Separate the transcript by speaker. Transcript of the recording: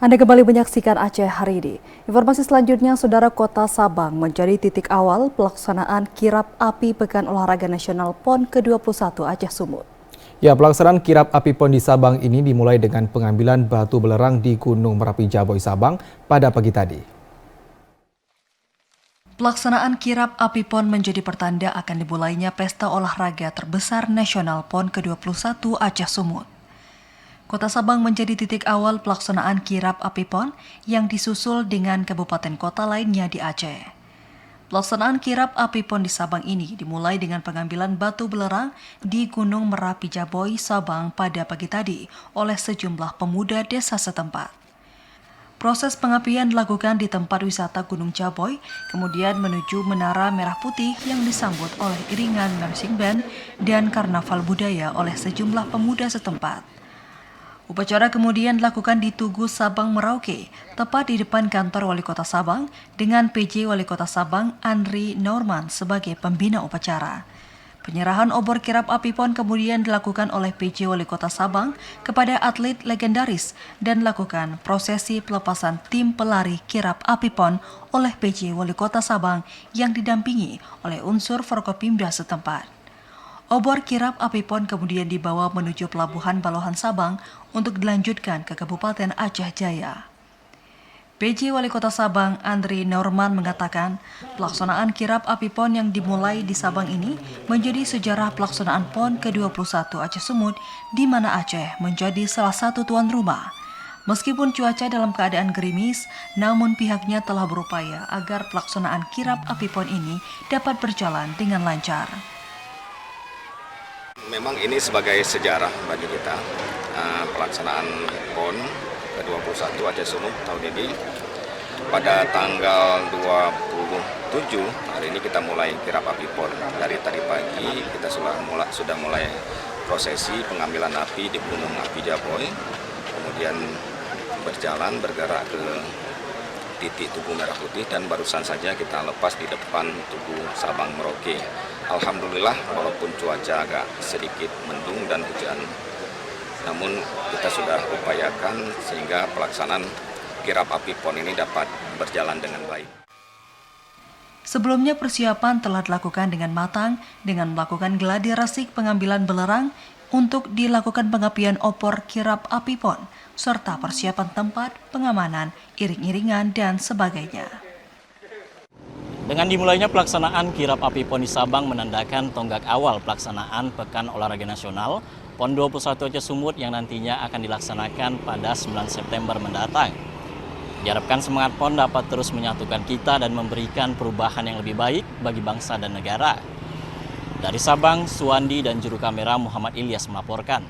Speaker 1: Anda kembali menyaksikan Aceh hari ini. Informasi selanjutnya, Saudara, Kota Sabang menjadi titik awal pelaksanaan Kirap Api Pekan Olahraga Nasional PON ke-21 Aceh Sumut.
Speaker 2: Ya, pelaksanaan Kirap Api PON di Sabang ini dimulai dengan pengambilan batu belerang di Gunung Merapi Jaboy, Sabang pada pagi tadi.
Speaker 1: Pelaksanaan Kirap Api PON menjadi pertanda akan dimulainya pesta olahraga terbesar nasional PON ke-21 Aceh Sumut. Kota Sabang menjadi titik awal pelaksanaan Kirap Api PON yang disusul dengan kabupaten kota lainnya di Aceh. Pelaksanaan Kirap Api PON di Sabang ini dimulai dengan pengambilan batu belerang di Gunung Merapi Jaboy, Sabang pada pagi tadi oleh sejumlah pemuda desa setempat. Proses pengapian dilakukan di tempat wisata Gunung Jaboy, kemudian menuju Menara Merah Putih yang disambut oleh iringan marching band dan karnaval budaya oleh sejumlah pemuda setempat. Upacara kemudian dilakukan di Tugu Sabang Merauke, tepat di depan kantor Wali Kota Sabang, dengan PJ Wali Kota Sabang Andri Norman sebagai pembina upacara. Penyerahan obor kirap api PON kemudian dilakukan oleh PJ Wali Kota Sabang kepada atlet legendaris dan dilakukan prosesi pelepasan tim pelari kirap api PON oleh PJ Wali Kota Sabang yang didampingi oleh unsur Forkopimda setempat. Obor kirap api PON kemudian dibawa menuju Pelabuhan Balohan Sabang untuk dilanjutkan ke Kabupaten Aceh Jaya. PJ Wali Kota Sabang Andri Norman mengatakan pelaksanaan kirap api PON yang dimulai di Sabang ini menjadi sejarah pelaksanaan PON ke-21 Aceh Sumut, di mana Aceh menjadi salah satu tuan rumah. Meskipun cuaca dalam keadaan gerimis, namun pihaknya telah berupaya agar pelaksanaan kirap api PON ini dapat berjalan dengan lancar.
Speaker 3: Memang ini sebagai sejarah bagi kita, pelaksanaan PON ke-21 Aceh Sumut tahun ini. Pada tanggal 27 hari ini kita mulai kirap api PON. Dari tadi pagi kita sudah mulai prosesi pengambilan api di Gunung Api Jaboy, kemudian bergerak ke titik Tugu Merah Putih, dan barusan saja kita lepas di depan Tugu Sabang Merauke. Alhamdulillah, walaupun cuaca agak sedikit mendung dan hujan, namun kita sudah upayakan sehingga pelaksanaan kirap api PON ini dapat berjalan dengan baik.
Speaker 1: Sebelumnya persiapan telah dilakukan dengan matang dengan melakukan gladi resik pengambilan belerang untuk dilakukan pengapian opor kirap api PON, serta persiapan tempat, pengamanan, iring-iringan, dan sebagainya.
Speaker 4: Dengan dimulainya pelaksanaan Kirap Api PON di Sabang menandakan tonggak awal pelaksanaan Pekan Olahraga Nasional PON 21 Aceh Sumut yang nantinya akan dilaksanakan pada 9 September mendatang. Diharapkan semangat PON dapat terus menyatukan kita dan memberikan perubahan yang lebih baik bagi bangsa dan negara. Dari Sabang, Suwandi dan juru kamera Muhammad Ilyas melaporkan.